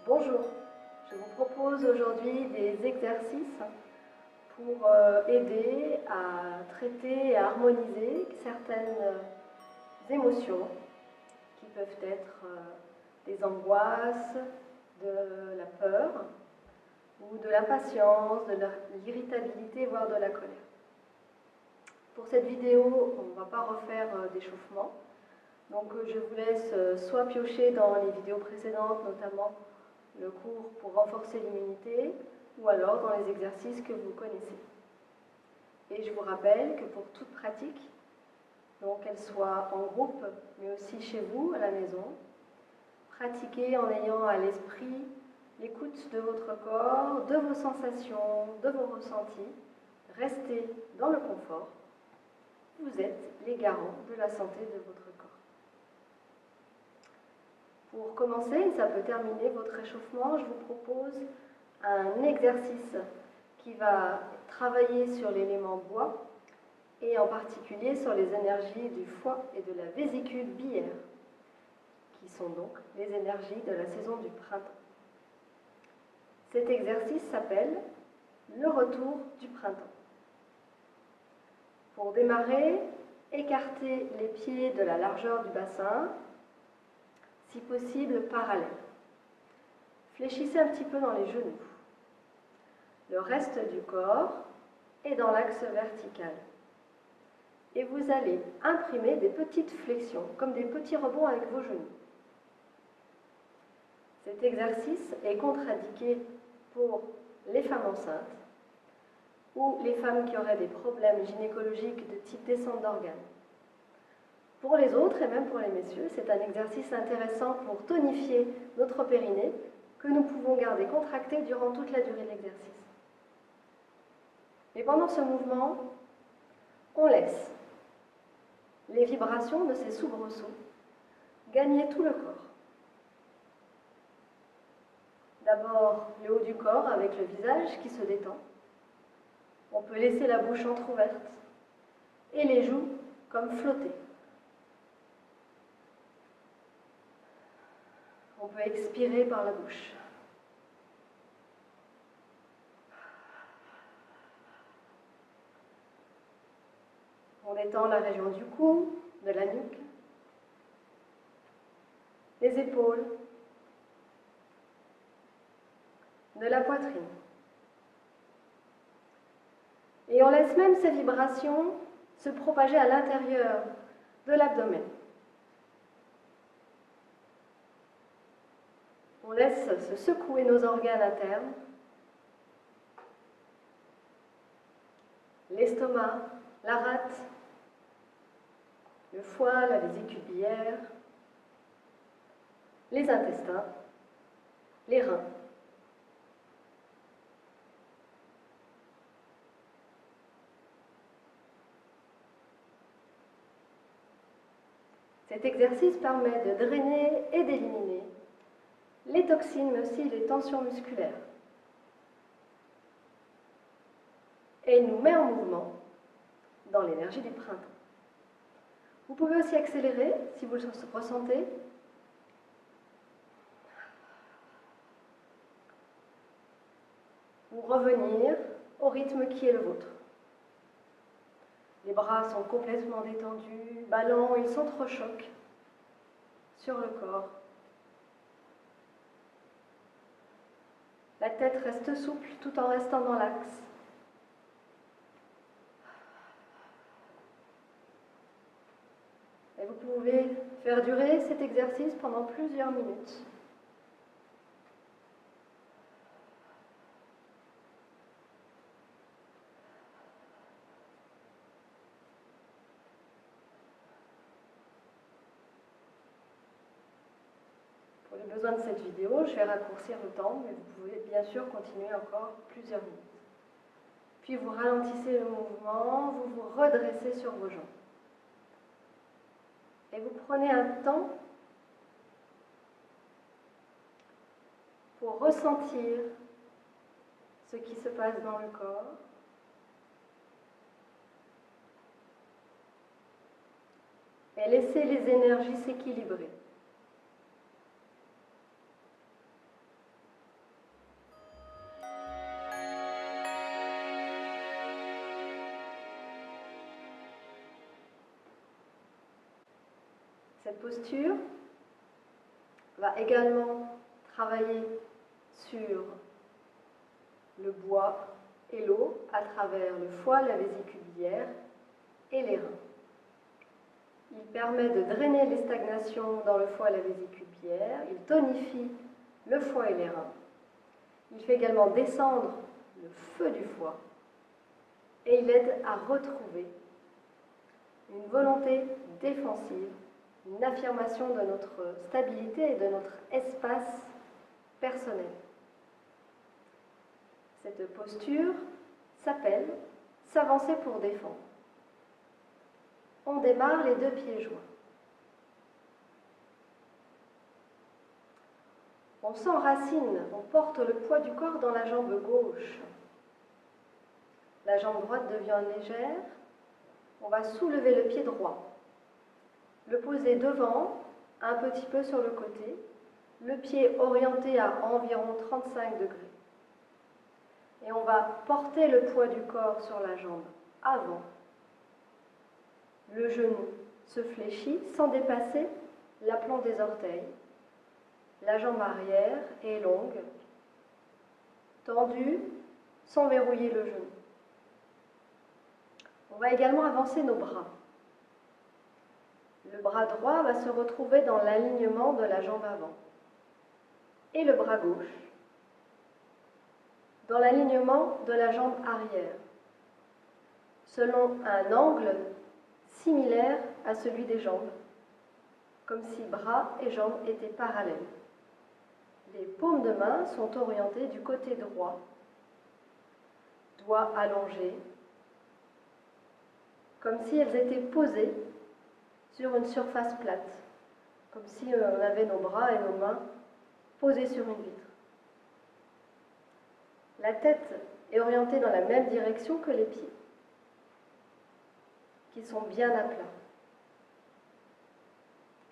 Bonjour, je vous propose aujourd'hui des exercices pour aider à traiter et à harmoniser certaines émotions qui peuvent être des angoisses, de la peur ou de l'impatience, de l'irritabilité, voire de la colère. Pour cette vidéo, on ne va pas refaire d'échauffement, donc je vous laisse soit piocher dans les vidéos précédentes, notamment le cours pour renforcer l'immunité, ou alors dans les exercices que vous connaissez. Et je vous rappelle que pour toute pratique, donc qu'elle soit en groupe, mais aussi chez vous, à la maison, pratiquez en ayant à l'esprit l'écoute de votre corps, de vos sensations, de vos ressentis. Restez dans le confort. Vous êtes les garants de la santé de votre corps. Pour commencer, ça peut terminer votre échauffement, je vous propose un exercice qui va travailler sur l'élément bois et en particulier sur les énergies du foie et de la vésicule biliaire, qui sont donc les énergies de la saison du printemps. Cet exercice s'appelle le retour du printemps. Pour démarrer, écartez les pieds de la largeur du bassin, si possible parallèle. Fléchissez un petit peu dans les genoux. Le reste du corps est dans l'axe vertical. Et vous allez imprimer des petites flexions, comme des petits rebonds avec vos genoux. Cet exercice est contre-indiqué pour les femmes enceintes ou les femmes qui auraient des problèmes gynécologiques de type descente d'organes. Pour les autres, et même pour les messieurs, c'est un exercice intéressant pour tonifier notre périnée que nous pouvons garder contracté durant toute la durée de l'exercice. Et pendant ce mouvement, on laisse les vibrations de ces soubresauts gagner tout le corps. D'abord, le haut du corps avec le visage qui se détend. On peut laisser la bouche entrouverte et les joues comme flotter. On peut expirer par la bouche. On détend la région du cou, de la nuque, les épaules, de la poitrine. Et on laisse même ces vibrations se propager à l'intérieur de l'abdomen. On laisse se secouer nos organes internes, l'estomac, la rate, le foie, la vésicule biliaire, les intestins, les reins. Cet exercice permet de drainer et d'éliminer les toxines, mais aussi les tensions musculaires. Et il nous met en mouvement dans l'énergie du printemps. Vous pouvez aussi accélérer si vous le ressentez. Ou revenir au rythme qui est le vôtre. Les bras sont complètement détendus, ballants, ils s'entrechoquent sur le corps. La tête reste souple tout en restant dans l'axe. Et vous pouvez faire durer cet exercice pendant plusieurs minutes. Pour les besoins de cette vidéo, je vais raccourcir le temps, mais vous pouvez bien sûr continuer encore plusieurs minutes. Puis vous ralentissez le mouvement, vous vous redressez sur vos jambes. Et vous prenez un temps pour ressentir ce qui se passe dans le corps. Et laisser les énergies s'équilibrer. Cette posture va également travailler sur le bois et l'eau à travers le foie, la vésicule biliaire et les reins. Il permet de drainer les stagnations dans le foie et la vésicule biliaire, il tonifie le foie et les reins, il fait également descendre le feu du foie et il aide à retrouver une volonté défensive, une affirmation de notre stabilité et de notre espace personnel. Cette posture s'appelle s'avancer pour défendre. On démarre les deux pieds joints. On s'enracine, on porte le poids du corps dans la jambe gauche. La jambe droite devient légère. On va soulever le pied droit, le poser devant, un petit peu sur le côté, le pied orienté à environ 35 degrés. Et on va porter le poids du corps sur la jambe avant. Le genou se fléchit sans dépasser l'aplomb des orteils. La jambe arrière est longue, tendue, sans verrouiller le genou. On va également avancer nos bras. Le bras droit va se retrouver dans l'alignement de la jambe avant et le bras gauche dans l'alignement de la jambe arrière, selon un angle similaire à celui des jambes, comme si bras et jambes étaient parallèles. Les paumes de main sont orientées du côté droit, doigts allongés, comme si elles étaient posées sur une surface plate, comme si on avait nos bras et nos mains posés sur une vitre. La tête est orientée dans la même direction que les pieds, qui sont bien à plat.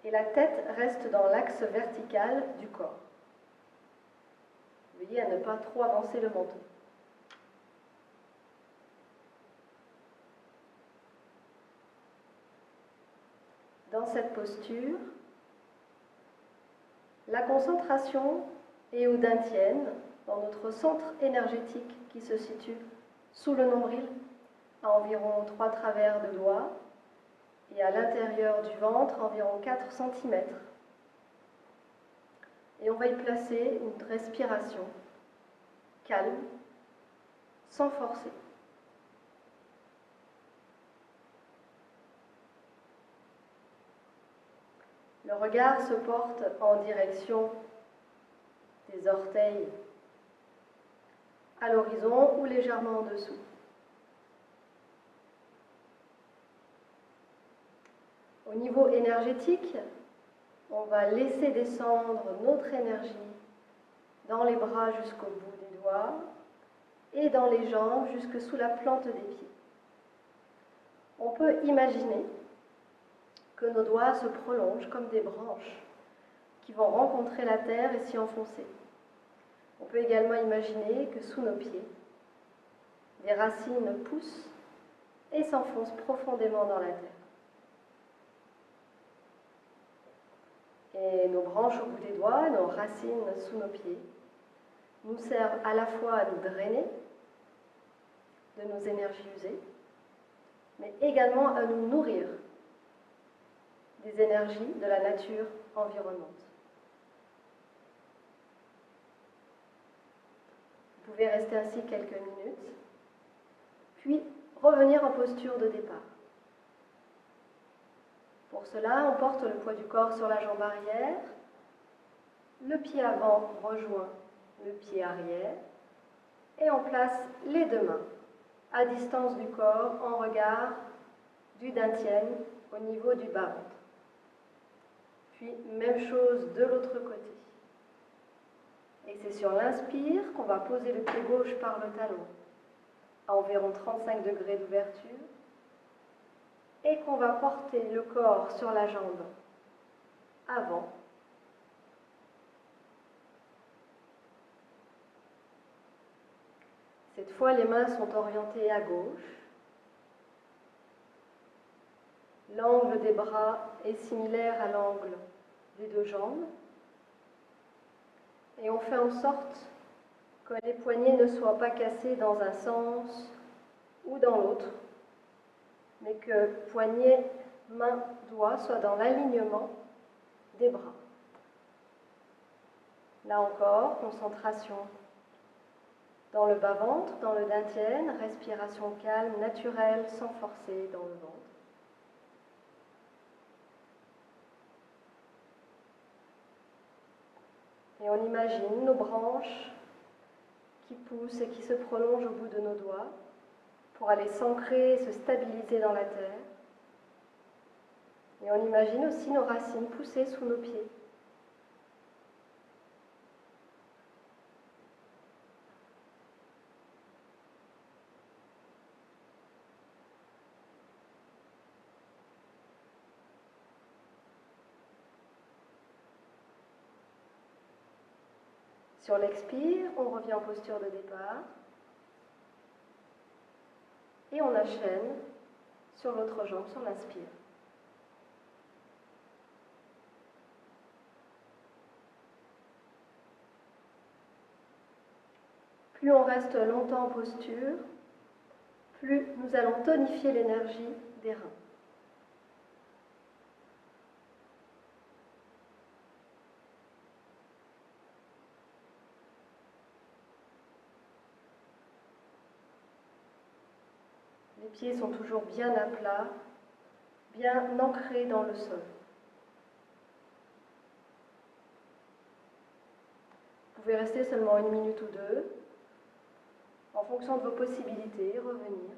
Et la tête reste dans l'axe vertical du corps. Veillez à ne pas trop avancer le menton. Dans cette posture, la concentration est au dantian, dans notre centre énergétique qui se situe sous le nombril, à environ 3 travers de doigts, et à l'intérieur du ventre, environ 4 cm. Et on va y placer une respiration calme, sans forcer. Le regard se porte en direction des orteils à l'horizon ou légèrement en dessous. Au niveau énergétique, on va laisser descendre notre énergie dans les bras jusqu'au bout des doigts et dans les jambes jusque sous la plante des pieds. On peut imaginer que nos doigts se prolongent comme des branches qui vont rencontrer la terre et s'y enfoncer. On peut également imaginer que sous nos pieds, des racines poussent et s'enfoncent profondément dans la terre. Et nos branches au bout des doigts, nos racines sous nos pieds, nous servent à la fois à nous drainer de nos énergies usées, mais également à nous nourrir des énergies de la nature environnante. Vous pouvez rester ainsi quelques minutes, puis revenir en posture de départ. Pour cela, on porte le poids du corps sur la jambe arrière, le pied avant rejoint le pied arrière, et on place les deux mains à distance du corps en regard du dantian au niveau du bas-ventre. Puis, même chose de l'autre côté. Et c'est sur l'inspire qu'on va poser le pied gauche par le talon à environ 35 degrés d'ouverture et qu'on va porter le corps sur la jambe avant. Cette fois, les mains sont orientées à gauche. L'angle des bras est similaire à l'angle des deux jambes. Et on fait en sorte que les poignets ne soient pas cassés dans un sens ou dans l'autre, mais que poignet, main, doigt soient dans l'alignement des bras. Là encore, concentration dans le bas-ventre, dans le dantian, respiration calme, naturelle, sans forcer dans le ventre. Et on imagine nos branches qui poussent et qui se prolongent au bout de nos doigts pour aller s'ancrer et se stabiliser dans la terre. Et on imagine aussi nos racines pousser sous nos pieds. Sur l'expire, on revient en posture de départ et on enchaîne sur l'autre jambe sur l'inspire. Plus on reste longtemps en posture, plus nous allons tonifier l'énergie des reins. Les pieds sont toujours bien à plat, bien ancrés dans le sol. Vous pouvez rester seulement 1 minute ou 2, en fonction de vos possibilités, revenir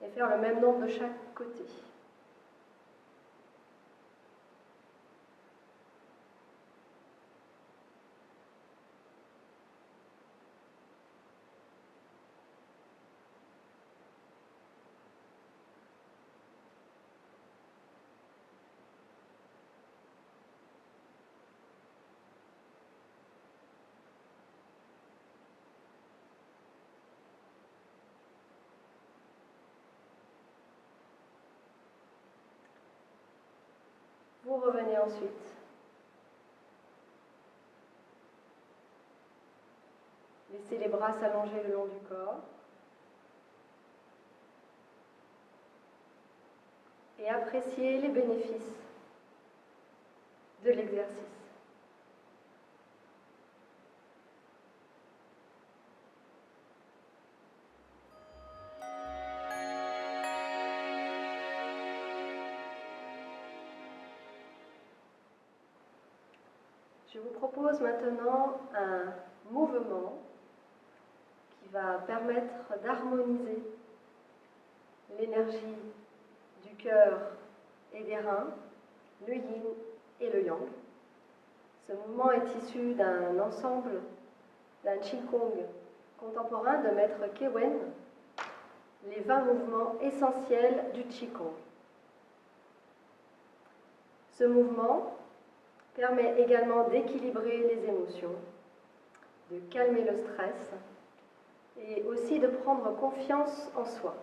et faire le même nombre de chaque côté. Vous revenez ensuite. Laissez les bras s'allonger le long du corps. Et appréciez les bénéfices de l'exercice. Je vous propose maintenant un mouvement qui va permettre d'harmoniser l'énergie du cœur et des reins, le yin et le yang. Ce mouvement est issu d'un ensemble, d'un qigong contemporain de maître Kewen, les 20 mouvements essentiels du qigong. Ce mouvement permet également d'équilibrer les émotions, de calmer le stress et aussi de prendre confiance en soi.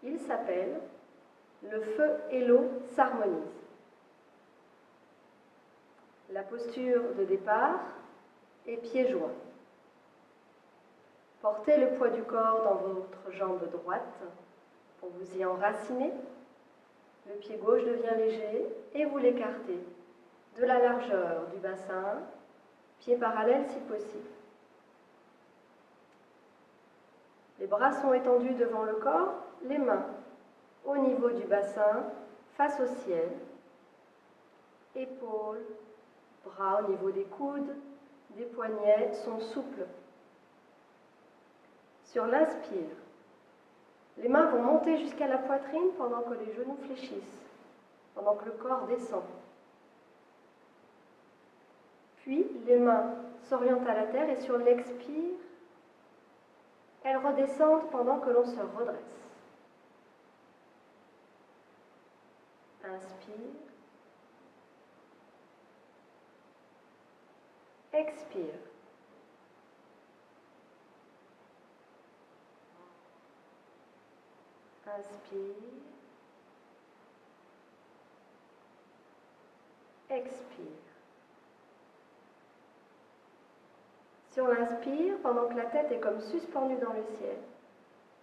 Il s'appelle « Le feu et l'eau s'harmonisent ». La posture de départ est pieds joints. Portez le poids du corps dans votre jambe droite pour vous y enraciner. Le pied gauche devient léger et vous l'écartez de la largeur du bassin, pieds parallèles si possible. Les bras sont étendus devant le corps, les mains au niveau du bassin, face au ciel, épaules, bras au niveau des coudes, des poignets sont souples. Sur l'inspire, les mains vont monter jusqu'à la poitrine pendant que les genoux fléchissent, pendant que le corps descend. Puis, les mains s'orientent à la terre et sur l'expire, elles redescendent pendant que l'on se redresse. Inspire. Expire. Inspire. Expire. Si on inspire, pendant que la tête est comme suspendue dans le ciel,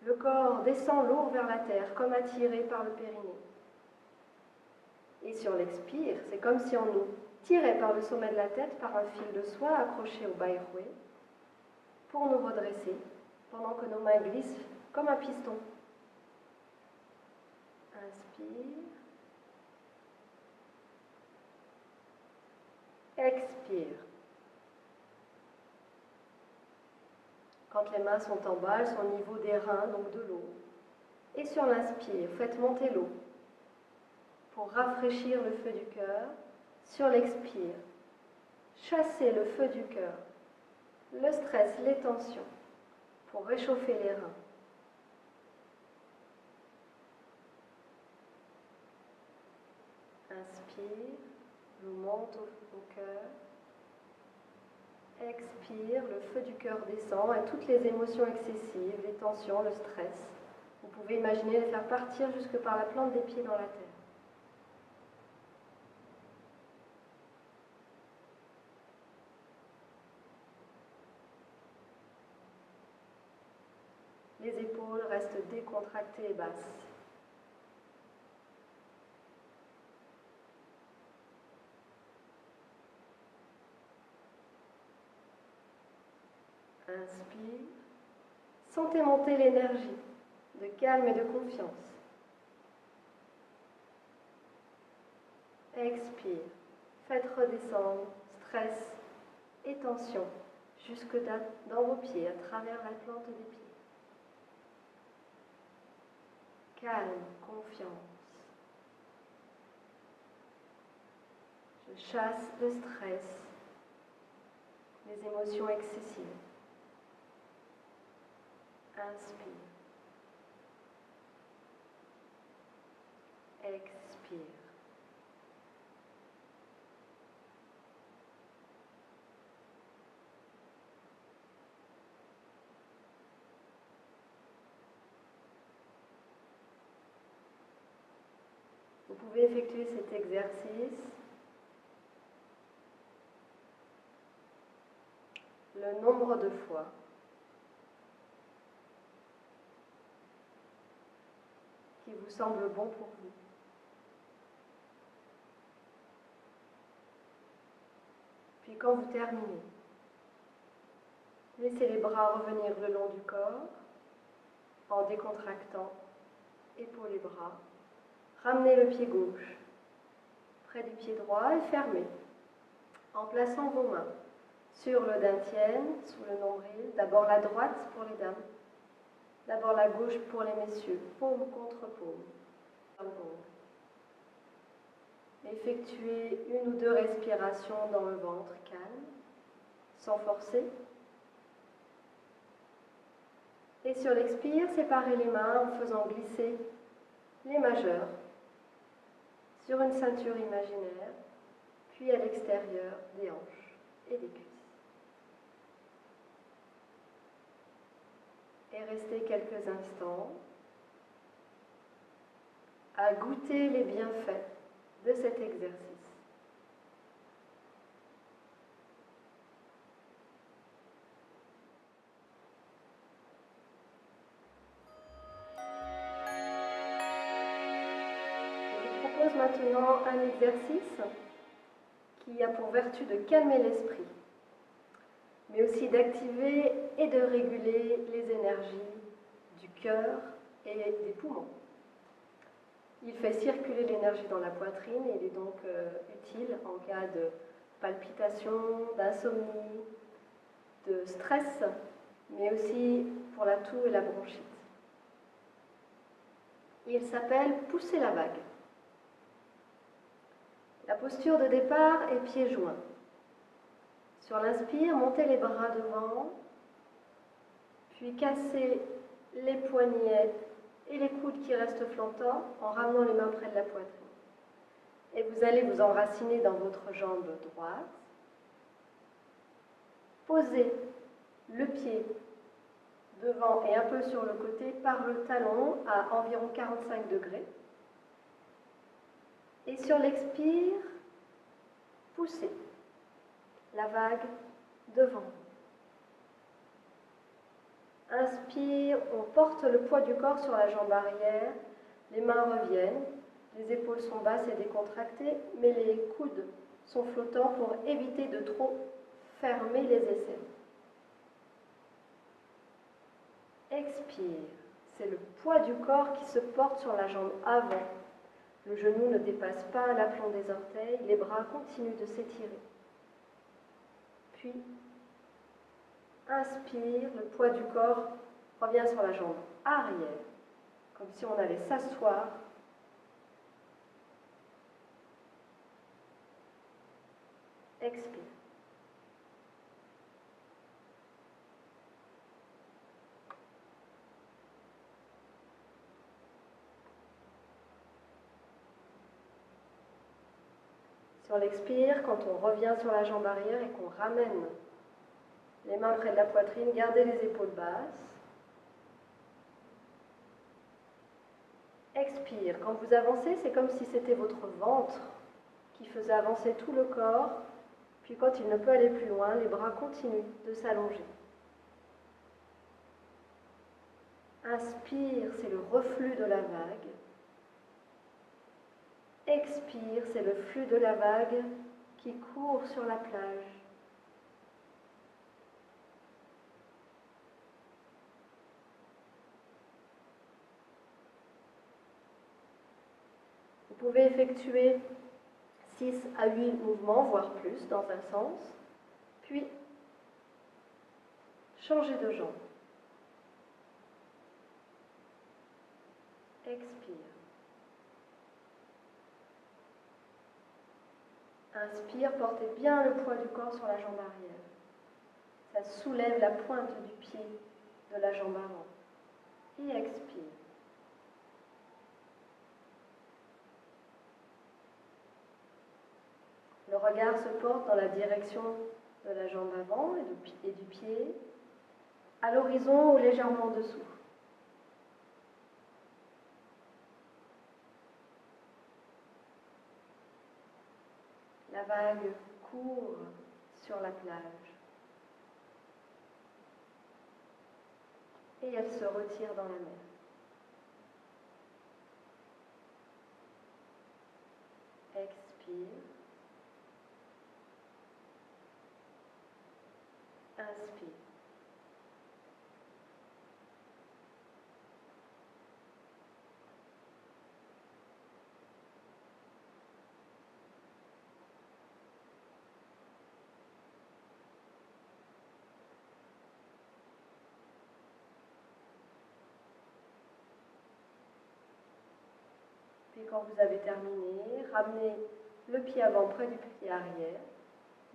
le corps descend lourd vers la terre, comme attiré par le périnée. Et si on l'expire, c'est comme si on nous tirait par le sommet de la tête par un fil de soie accroché au baïroué pour nous redresser, pendant que nos mains glissent comme un piston. Inspire. Expire. Quand les mains sont en bas, elles sont au niveau des reins, donc de l'eau. Et sur l'inspire, faites monter l'eau pour rafraîchir le feu du cœur. Sur l'expire, chassez le feu du cœur, le stress, les tensions, pour réchauffer les reins. Inspire, l'eau monte au cœur. Expire, le feu du cœur descend et toutes les émotions excessives, les tensions, le stress, vous pouvez imaginer les faire partir jusque par la plante des pieds dans la terre. Les épaules restent décontractées et basses. Inspire. Sentez monter l'énergie de calme et de confiance. Expire. Faites redescendre stress et tension jusque dans vos pieds, à travers la plante des pieds. Calme, confiance. Je chasse le stress, les émotions excessives. Inspire. Expire. Vous pouvez effectuer cet exercice le nombre de fois qui vous semble bon pour vous. Puis quand vous terminez, laissez les bras revenir le long du corps en décontractant épaules et bras. Ramenez le pied gauche près du pied droit et fermez en plaçant vos mains sur le dantian, sous le nombril. D'abord la droite pour les dames, d'abord la gauche pour les messieurs, paume contre paume. Effectuez 1 ou 2 respirations dans le ventre calme, sans forcer. Et sur l'expire, séparez les mains en faisant glisser les majeurs sur une ceinture imaginaire, puis à l'extérieur des hanches et des cuisses. Et restez quelques instants à goûter les bienfaits de cet exercice. Je vous propose maintenant un exercice qui a pour vertu de calmer l'esprit, mais aussi d'activer et de réguler les énergies du cœur et des poumons. Il fait circuler l'énergie dans la poitrine et il est donc utile en cas de palpitations, d'insomnie, de stress, mais aussi pour la toux et la bronchite. Il s'appelle « Pousser la vague ». La posture de départ est pieds joints. Sur l'inspire, montez les bras devant, puis cassez les poignets et les coudes qui restent flottants en ramenant les mains près de la poitrine. Et vous allez vous enraciner dans votre jambe droite. Posez le pied devant et un peu sur le côté par le talon à environ 45 degrés. Et sur l'expire, poussez la vague devant. Inspire, on porte le poids du corps sur la jambe arrière, les mains reviennent, les épaules sont basses et décontractées, mais les coudes sont flottants pour éviter de trop fermer les aisselles. Expire, c'est le poids du corps qui se porte sur la jambe avant. Le genou ne dépasse pas l'aplomb des orteils, les bras continuent de s'étirer. Puis, inspire, le poids du corps revient sur la jambe arrière, comme si on allait s'asseoir. Expire. Sur l'expire, quand on revient sur la jambe arrière et qu'on ramène les mains près de la poitrine, gardez les épaules basses. Expire. Quand vous avancez, c'est comme si c'était votre ventre qui faisait avancer tout le corps. Puis quand il ne peut aller plus loin, les bras continuent de s'allonger. Inspire, c'est le reflux de la vague. Expire, c'est le flux de la vague qui court sur la plage. Vous pouvez effectuer 6 à 8 mouvements, voire plus, dans un sens, puis changer de jambe. Expire. Inspire, portez bien le poids du corps sur la jambe arrière. Ça soulève la pointe du pied de la jambe avant. Et expire. Le regard se porte dans la direction de la jambe avant et du pied, à l'horizon ou légèrement en dessous. La vague court sur la plage et elle se retire dans la mer. Expire. Inspire. Puis quand vous avez terminé, ramenez le pied avant près du pied arrière.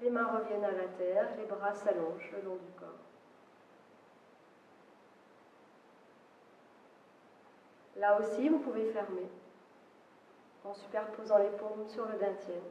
Les mains reviennent à la terre, les bras s'allongent le long du corps. Là aussi, vous pouvez fermer en superposant les paumes sur le dentier.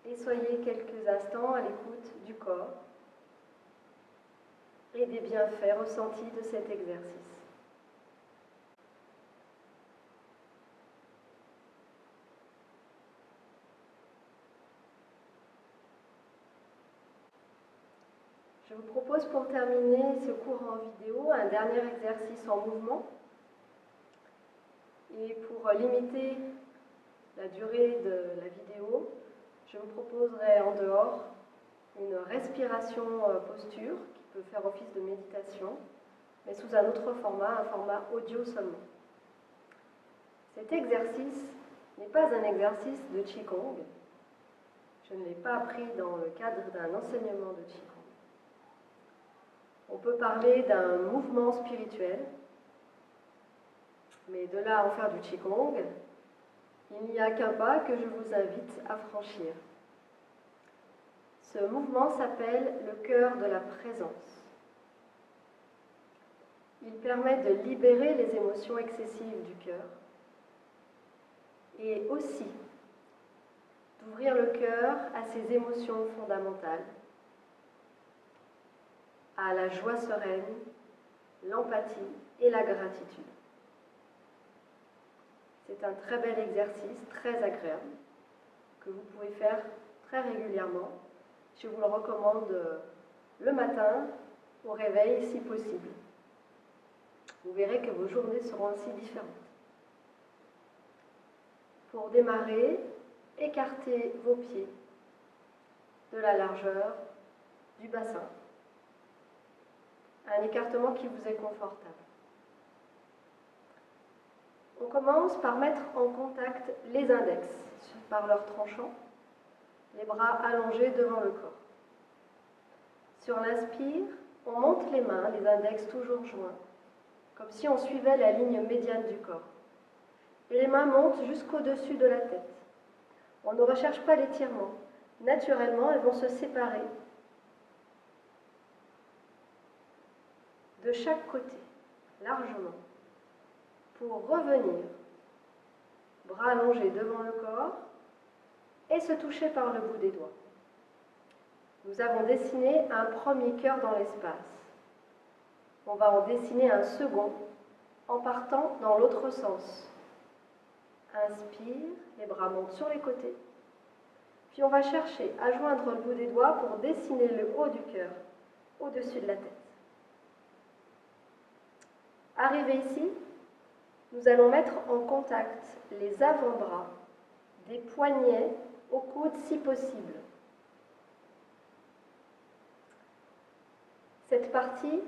Et soyez quelques instants à l'écoute du corps et des bienfaits ressentis de cet exercice. Je vous propose pour terminer ce cours en vidéo un dernier exercice en mouvement. Et pour limiter la durée de la vidéo, je vous proposerai en dehors une respiration posture qui peut faire office de méditation, mais sous un autre format, un format audio seulement. Cet exercice n'est pas un exercice de Qigong. Je ne l'ai pas appris dans le cadre d'un enseignement de Qigong. On peut parler d'un mouvement spirituel, mais de là à en faire du Qigong, il n'y a qu'un pas que je vous invite à franchir. Ce mouvement s'appelle le cœur de la présence. Il permet de libérer les émotions excessives du cœur et aussi d'ouvrir le cœur à ses émotions fondamentales, à la joie sereine, l'empathie et la gratitude. C'est un très bel exercice, très agréable, que vous pouvez faire très régulièrement. Je vous le recommande le matin, au réveil, si possible. Vous verrez que vos journées seront ainsi différentes. Pour démarrer, écartez vos pieds de la largeur du bassin. Un écartement qui vous est confortable. On commence par mettre en contact les index par leur tranchant, les bras allongés devant le corps. Sur l'inspire, on monte les mains, les index toujours joints, comme si on suivait la ligne médiane du corps. Et les mains montent jusqu'au-dessus de la tête. On ne recherche pas l'étirement. Naturellement, elles vont se séparer de chaque côté, largement, pour revenir, bras allongés devant le corps, et se toucher par le bout des doigts. Nous avons dessiné un premier cœur dans l'espace. On va en dessiner un second en partant dans l'autre sens. Inspire, les bras montent sur les côtés. Puis on va chercher à joindre le bout des doigts pour dessiner le haut du cœur au-dessus de la tête. Arrivé ici, nous allons mettre en contact les avant-bras, des poignets au coude si possible. Cette partie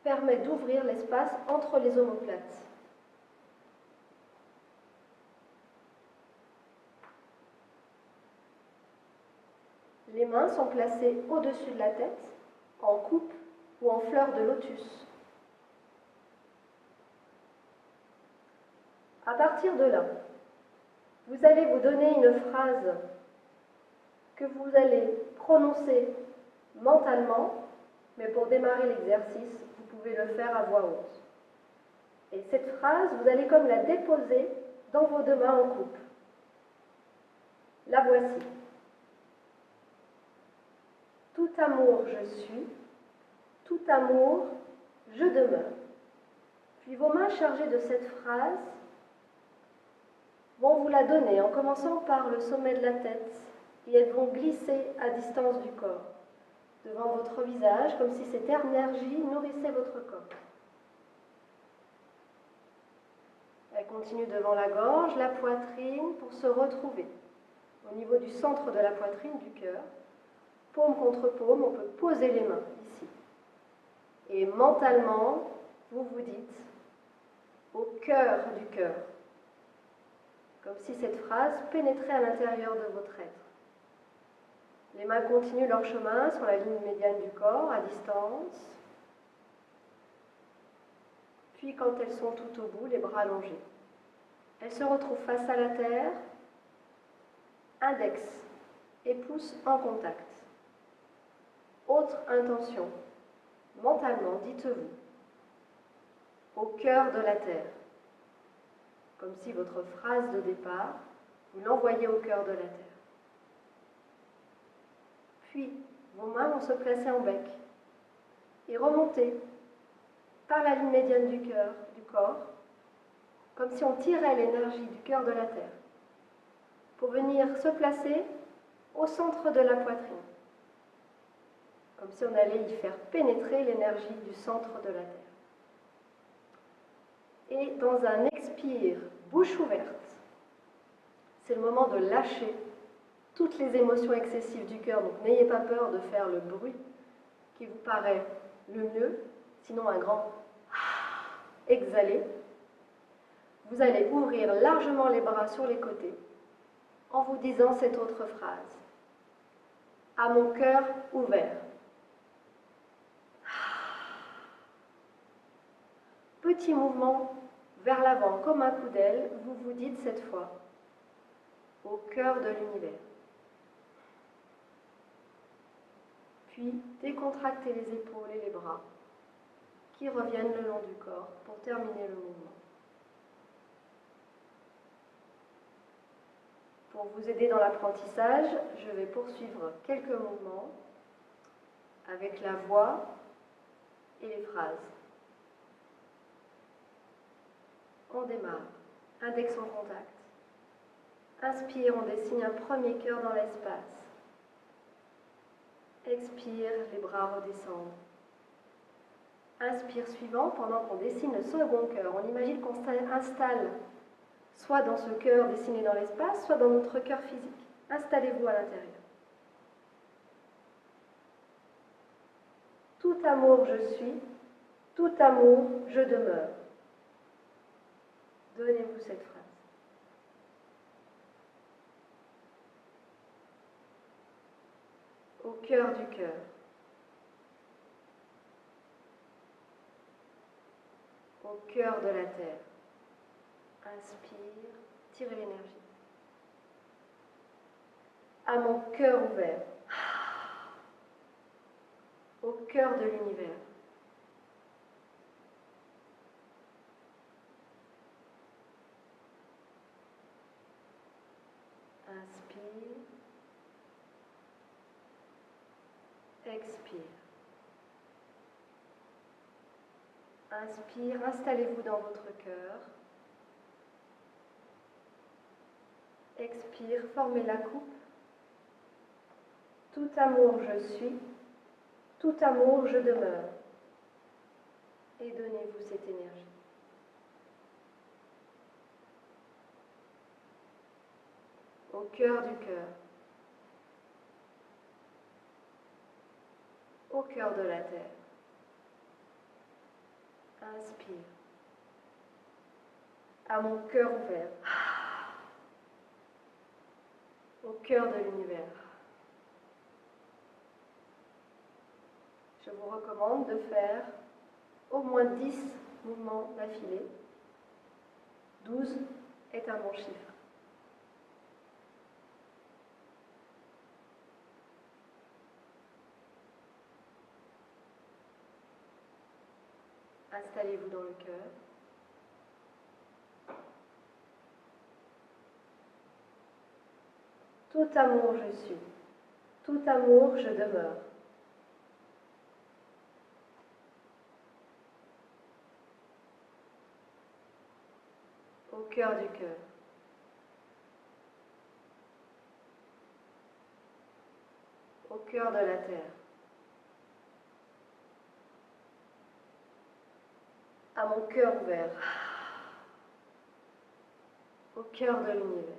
permet d'ouvrir l'espace entre les omoplates. Les mains sont placées au-dessus de la tête, en coupe ou en fleur de lotus. À partir de là, vous allez vous donner une phrase que vous allez prononcer mentalement, mais pour démarrer l'exercice, vous pouvez le faire à voix haute. Et cette phrase, vous allez comme la déposer dans vos deux mains en coupe. La voici. Tout amour je suis, tout amour je demeure. Puis vos mains chargées de cette phrase vont vous la donner en commençant par le sommet de la tête et elles vont glisser à distance du corps, devant votre visage, comme si cette énergie nourrissait votre corps. Elle continue devant la gorge, la poitrine, pour se retrouver au niveau du centre de la poitrine, du cœur. Paume contre paume, on peut poser les mains ici. Et mentalement, vous vous dites au cœur du cœur, comme si cette phrase pénétrait à l'intérieur de votre être. Les mains continuent leur chemin sur la ligne médiane du corps, à distance. Puis quand elles sont tout au bout, les bras allongés, elles se retrouvent face à la terre, index et pouce en contact. Autre intention, mentalement, dites-vous, au cœur de la terre, comme si votre phrase de départ, vous l'envoyez au cœur de la terre. Puis, vos mains vont se placer en bec et remonter par la ligne médiane du cœur, du corps, comme si on tirait l'énergie du cœur de la terre, pour venir se placer au centre de la poitrine, comme si on allait y faire pénétrer l'énergie du centre de la terre. Et dans un expire, bouche ouverte, c'est le moment de lâcher toutes les émotions excessives du cœur. Donc n'ayez pas peur de faire le bruit qui vous paraît le mieux, sinon un grand exhalé. Vous allez ouvrir largement les bras sur les côtés en vous disant cette autre phrase. À mon cœur ouvert. Petit mouvement vers l'avant comme un coup d'aile, vous vous dites cette fois au cœur de l'univers. Puis décontractez les épaules et les bras qui reviennent le long du corps pour terminer le mouvement. Pour vous aider dans l'apprentissage, je vais poursuivre quelques mouvements avec la voix et les phrases. On démarre. Index en contact. Inspire, on dessine un premier cœur dans l'espace. Expire, les bras redescendent. Inspire suivant, pendant qu'on dessine le second cœur. On imagine qu'on s'installe soit dans ce cœur dessiné dans l'espace, soit dans notre cœur physique. Installez-vous à l'intérieur. Tout amour je suis, tout amour je demeure. Donnez-vous cette phrase. Au cœur du cœur. Au cœur de la terre. Inspire, tirez l'énergie. À mon cœur ouvert. Au cœur de l'univers. Inspire. Expire. Inspire, installez-vous dans votre cœur. Expire, formez la coupe. Tout amour je suis, tout amour je demeure. Et donnez-vous cette énergie. Au cœur du cœur. Au cœur de la terre. Inspire. À mon cœur ouvert. Au cœur de l'univers. Je vous recommande de faire au moins 10 mouvements d'affilée. 12 est un bon chiffre. Installez-vous dans le cœur. Tout amour je suis, tout amour je demeure. Au cœur du cœur. Au cœur de la terre. À mon cœur ouvert. Au cœur de l'univers.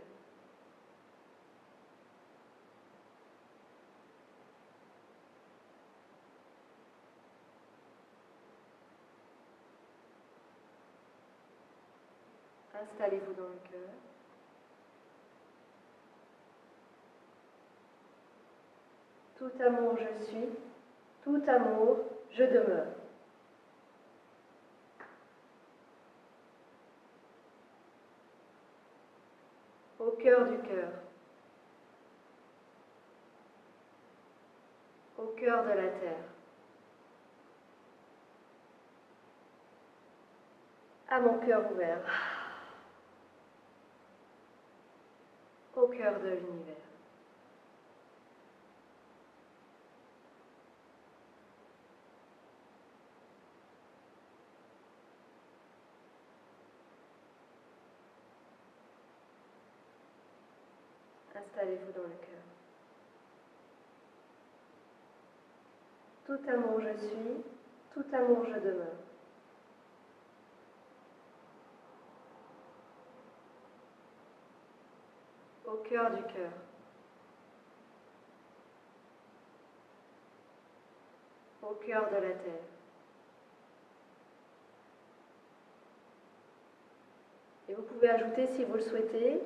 Installez-vous dans le cœur. Tout amour je suis, tout amour je demeure. Au cœur du cœur. Au cœur de la terre. À mon cœur ouvert. Au cœur de l'univers. Installez-vous dans le cœur. Tout amour je suis, tout amour je demeure. Au cœur du cœur. Au cœur de la terre. Et vous pouvez ajouter, si vous le souhaitez,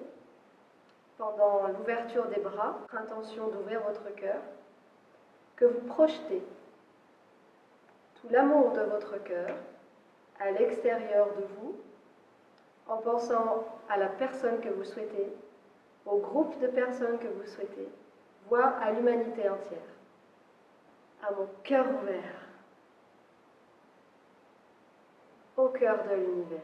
pendant l'ouverture des bras, intention d'ouvrir votre cœur, que vous projetez tout l'amour de votre cœur à l'extérieur de vous, en pensant à la personne que vous souhaitez, au groupe de personnes que vous souhaitez, voire à l'humanité entière. à mon cœur ouvert, au cœur de l'univers.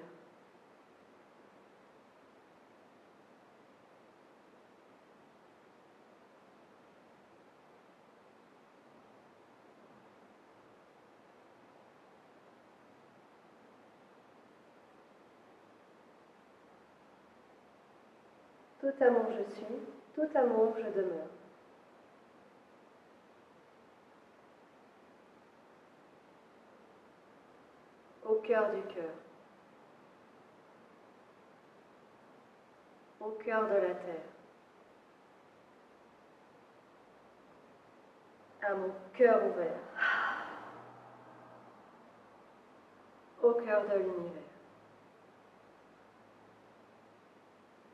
Tout amour je suis, tout amour je demeure. Au cœur du cœur, au cœur de la terre, à mon cœur ouvert, au cœur de l'univers.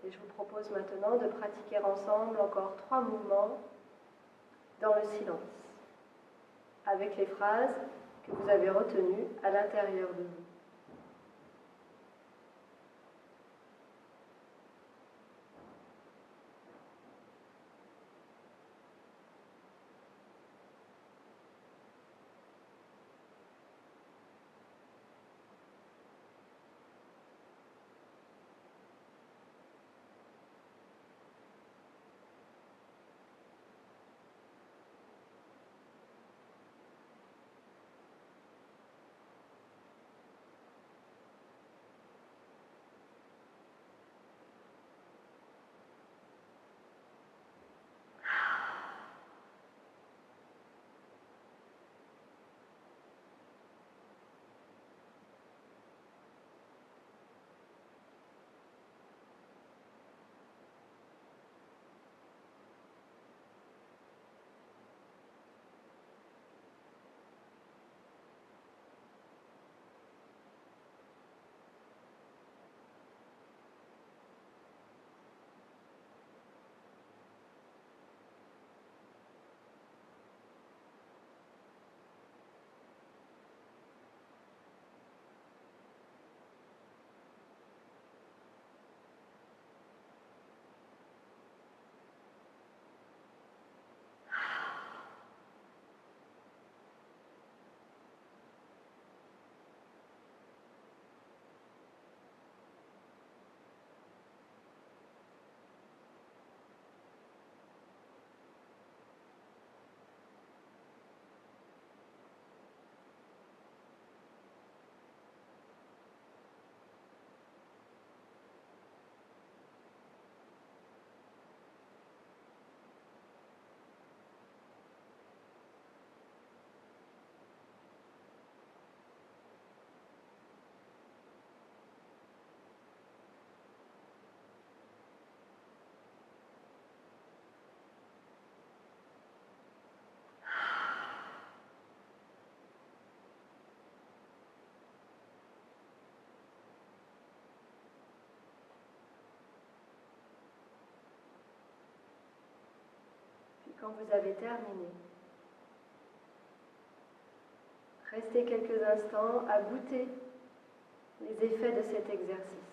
Et je vous propose maintenant de pratiquer ensemble encore 3 mouvements dans le silence, avec les phrases que vous avez retenues à l'intérieur de vous. Quand vous avez terminé, restez quelques instants à goûter les effets de cet exercice.